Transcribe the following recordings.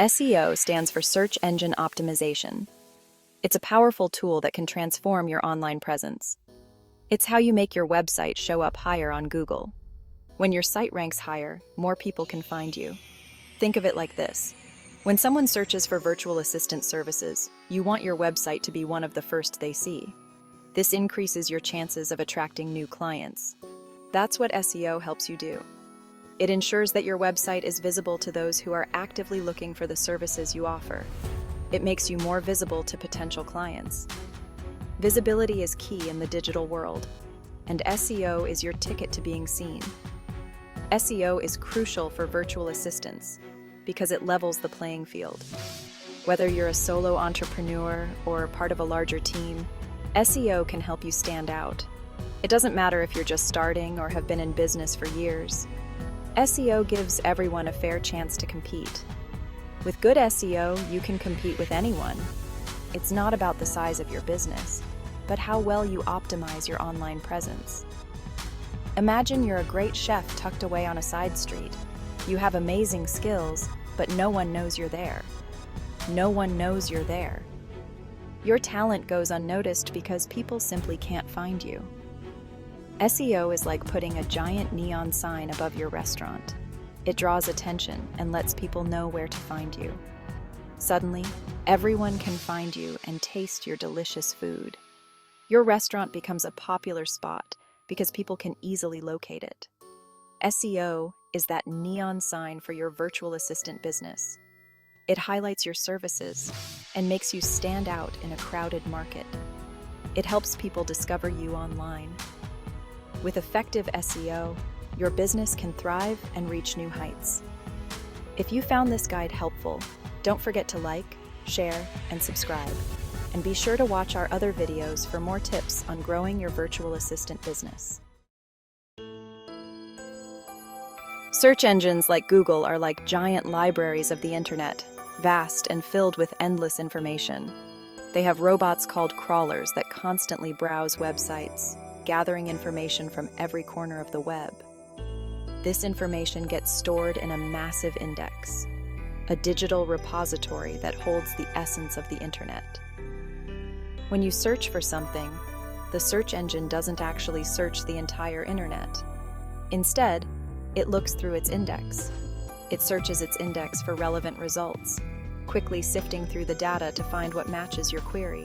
SEO stands for Search Engine Optimization. It's a powerful tool that can transform your online presence. It's how you make your website show up higher on Google. When your site ranks higher, more people can find you. Think of it like this. When someone searches for virtual assistant services, you want your website to be one of the first they see. This increases your chances of attracting new clients. That's what SEO helps you do. It ensures that your website is visible to those who are actively looking for the services you offer. It makes you more visible to potential clients. Visibility is key in the digital world, and SEO is your ticket to being seen. SEO is crucial for virtual assistants because it levels the playing field. Whether you're a solo entrepreneur or part of a larger team, SEO can help you stand out. It doesn't matter if you're just starting or have been in business for years. SEO gives everyone a fair chance to compete. With good SEO, you can compete with anyone. It's not about the size of your business, but how well you optimize your online presence. Imagine you're a great chef tucked away on a side street. You have amazing skills, but no one knows you're there. No one knows you're there. Your talent goes unnoticed because people simply can't find you. SEO is like putting a giant neon sign above your restaurant. It draws attention and lets people know where to find you. Suddenly, everyone can find you and taste your delicious food. Your restaurant becomes a popular spot because people can easily locate it. SEO is that neon sign for your virtual assistant business. It highlights your services and makes you stand out in a crowded market. It helps people discover you online. With effective SEO, your business can thrive and reach new heights. If you found this guide helpful, don't forget to like, share, and subscribe. And be sure to watch our other videos for more tips on growing your virtual assistant business. Search engines like Google are like giant libraries of the internet, vast and filled with endless information. They have robots called crawlers that constantly browse websites, gathering information from every corner of the web. This information gets stored in a massive index, a digital repository that holds the essence of the internet. When you search for something, the search engine doesn't actually search the entire internet. Instead, it looks through its index. It searches its index for relevant results, quickly sifting through the data to find what matches your query.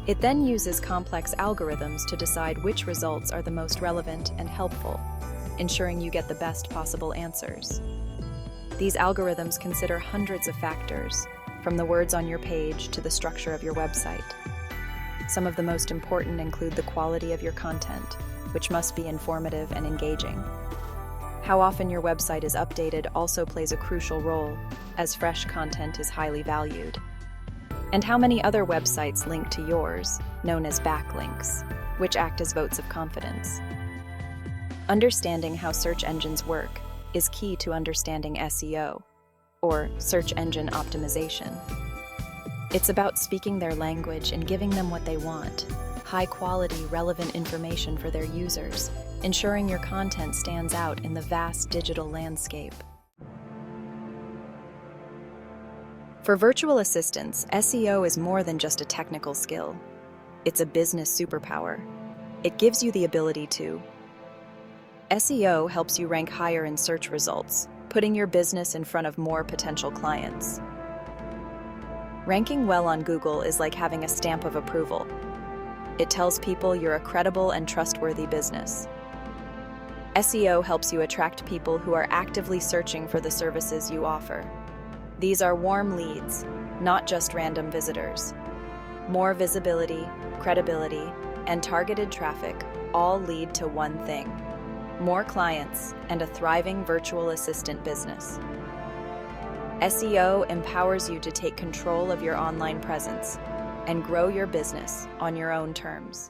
It then uses complex algorithms to decide which results are the most relevant and helpful, ensuring you get the best possible answers. These algorithms consider hundreds of factors, from the words on your page to the structure of your website. Some of the most important include the quality of your content, which must be informative and engaging. How often your website is updated also plays a crucial role, as fresh content is highly valued. And how many other websites link to yours, known as backlinks, which act as votes of confidence. Understanding how search engines work is key to understanding SEO, or search engine optimization. It's about speaking their language and giving them what they want, high-quality, relevant information for their users, ensuring your content stands out in the vast digital landscape. For virtual assistants, SEO is more than just a technical skill. It's a business superpower. It gives you the ability to. SEO helps you rank higher in search results, putting your business in front of more potential clients. Ranking well on Google is like having a stamp of approval. It tells people you're a credible and trustworthy business. SEO helps you attract people who are actively searching for the services you offer. These are warm leads, not just random visitors. More visibility, credibility, and targeted traffic all lead to one thing: more clients and a thriving virtual assistant business. SEO empowers you to take control of your online presence and grow your business on your own terms.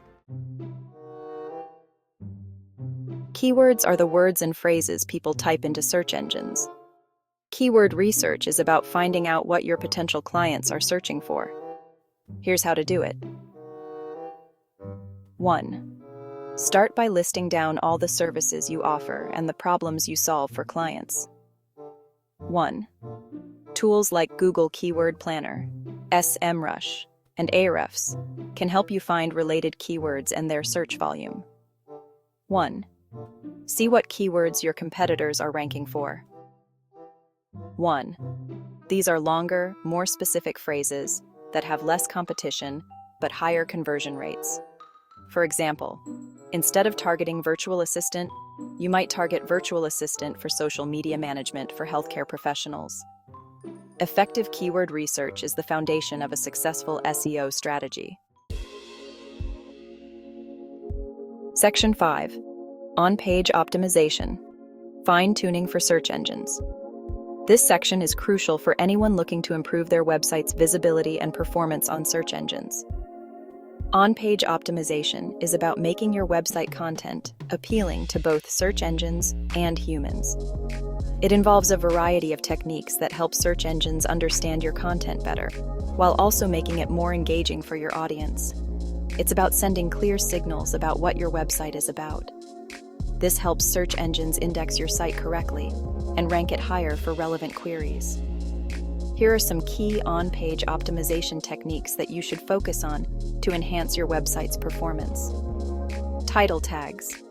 Keywords are the words and phrases people type into search engines. Keyword research is about finding out what your potential clients are searching for. Here's how to do it. 1. Start by listing down all the services you offer and the problems you solve for clients. 1. Tools like Google Keyword Planner, SEMrush, and Ahrefs can help you find related keywords and their search volume. 1. See what keywords your competitors are ranking for. 1. These are longer, more specific phrases that have less competition but higher conversion rates. For example, instead of targeting virtual assistant, you might target virtual assistant for social media management for healthcare professionals. Effective keyword research is the foundation of a successful SEO strategy. Section 5. On-page optimization. Fine-tuning for search engines. This section is crucial for anyone looking to improve their website's visibility and performance on search engines. On-page optimization is about making your website content appealing to both search engines and humans. It involves a variety of techniques that help search engines understand your content better, while also making it more engaging for your audience. It's about sending clear signals about what your website is about. This helps search engines index your site correctly and rank it higher for relevant queries. Here are some key on-page optimization techniques that you should focus on to enhance your website's performance. Title tags.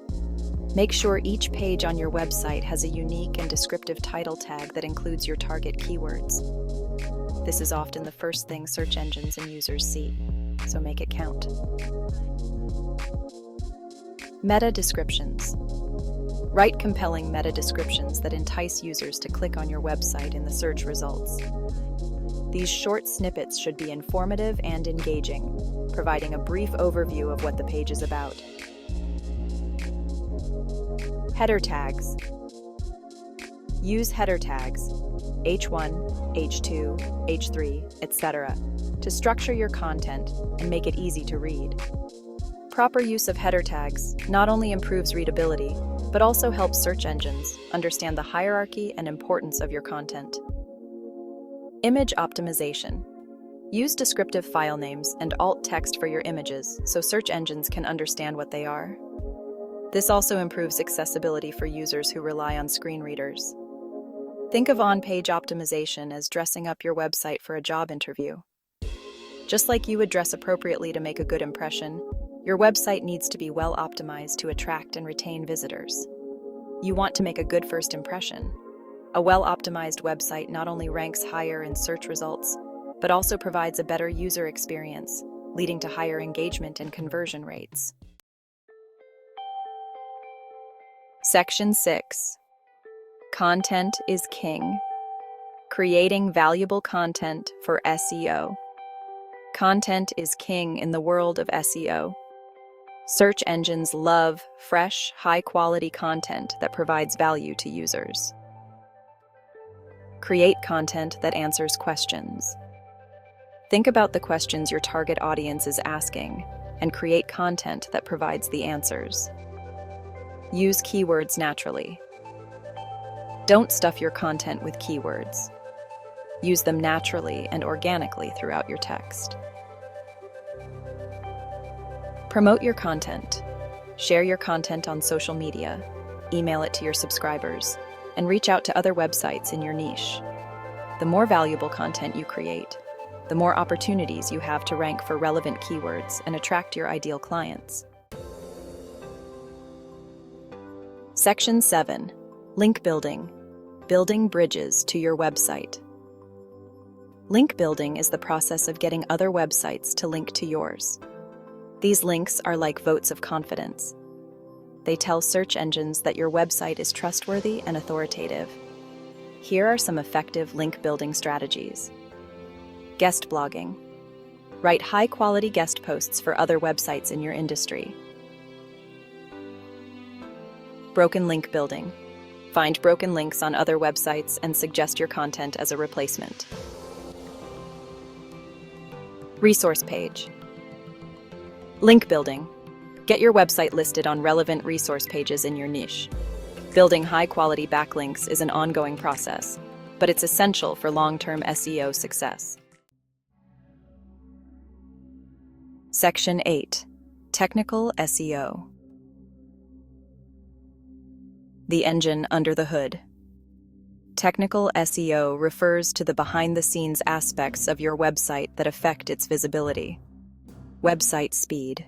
Make sure each page on your website has a unique and descriptive title tag that includes your target keywords. This is often the first thing search engines and users see, so make it count. Meta descriptions. Write compelling meta descriptions that entice users to click on your website in the search results. These short snippets should be informative and engaging, providing a brief overview of what the page is about. Header tags. Use header tags, H1, H2, H3, etc., to structure your content and make it easy to read. Proper use of header tags not only improves readability, but also helps search engines understand the hierarchy and importance of your content. Image optimization. Use descriptive file names and alt text for your images so search engines can understand what they are. This also improves accessibility for users who rely on screen readers. Think of on-page optimization as dressing up your website for a job interview. Just like you would dress appropriately to make a good impression, your website needs to be well optimized to attract and retain visitors. You want to make a good first impression. A well-optimized website not only ranks higher in search results, but also provides a better user experience, leading to higher engagement and conversion rates. Section 6. Content is king. Creating valuable content for SEO. Content is king in the world of SEO. Search engines love fresh, high-quality content that provides value to users. Create content that answers questions. Think about the questions your target audience is asking and create content that provides the answers. Use keywords naturally. Don't stuff your content with keywords. Use them naturally and organically throughout your text. Promote your content. Share your content on social media, email it to your subscribers, and reach out to other websites in your niche. The more valuable content you create, the more opportunities you have to rank for relevant keywords and attract your ideal clients. Section 7. Link building. Building bridges to your website. Link building is the process of getting other websites to link to yours. These links are like votes of confidence. They tell search engines that your website is trustworthy and authoritative. Here are some effective link building strategies. Guest blogging. Write high-quality guest posts for other websites in your industry. Broken link building. Find broken links on other websites and suggest your content as a replacement. Resource page. Link building. Get your website listed on relevant resource pages in your niche. Building high-quality backlinks is an ongoing process, but it's essential for long-term SEO success. Section 8. Technical SEO. The engine under the hood. Technical SEO refers to the behind-the-scenes aspects of your website that affect its visibility. Website speed.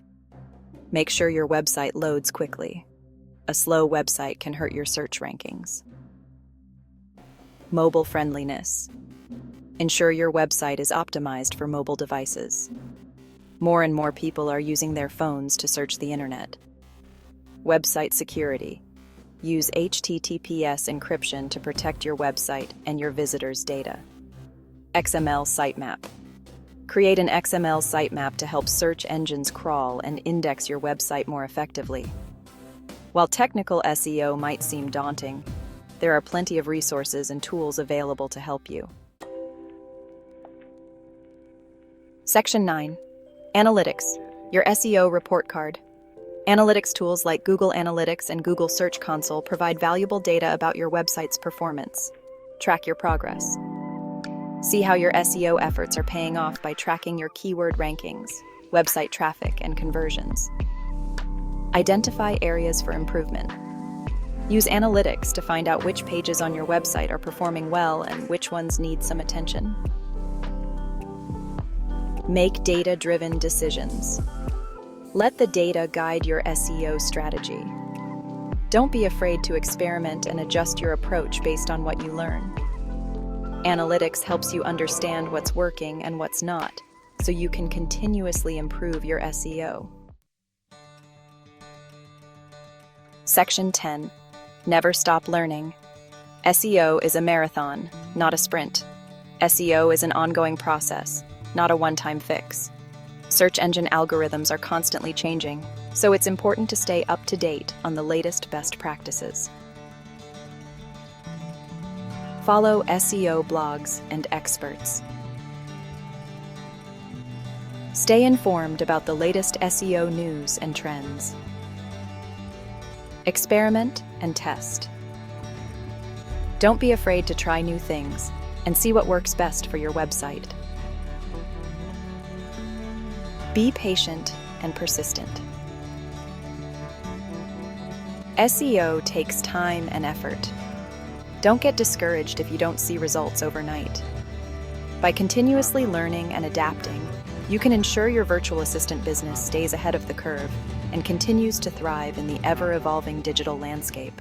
Make sure your website loads quickly. A slow website can hurt your search rankings. Mobile friendliness. Ensure your website is optimized for mobile devices. More and more people are using their phones to search the internet. Website security. Use HTTPS encryption to protect your website and your visitors' data. XML sitemap. Create an XML sitemap to help search engines crawl and index your website more effectively. While technical SEO might seem daunting, there are plenty of resources and tools available to help you. Section 9. Analytics, your SEO report card. Analytics tools like Google Analytics and Google Search Console provide valuable data about your website's performance. Track your progress. See how your SEO efforts are paying off by tracking your keyword rankings, website traffic, and conversions. Identify areas for improvement. Use analytics to find out which pages on your website are performing well and which ones need some attention. Make data-driven decisions. Let the data guide your SEO strategy. Don't be afraid to experiment and adjust your approach based on what you learn. Analytics helps you understand what's working and what's not, so you can continuously improve your SEO. Section 10. Never stop learning. SEO is a marathon, not a sprint. SEO is an ongoing process, not a one-time fix. Search engine algorithms are constantly changing, so it's important to stay up to date on the latest best practices. Follow SEO blogs and experts. Stay informed about the latest SEO news and trends. Experiment and test. Don't be afraid to try new things and see what works best for your website. Be patient and persistent. SEO takes time and effort. Don't get discouraged if you don't see results overnight. By continuously learning and adapting, you can ensure your virtual assistant business stays ahead of the curve and continues to thrive in the ever-evolving digital landscape.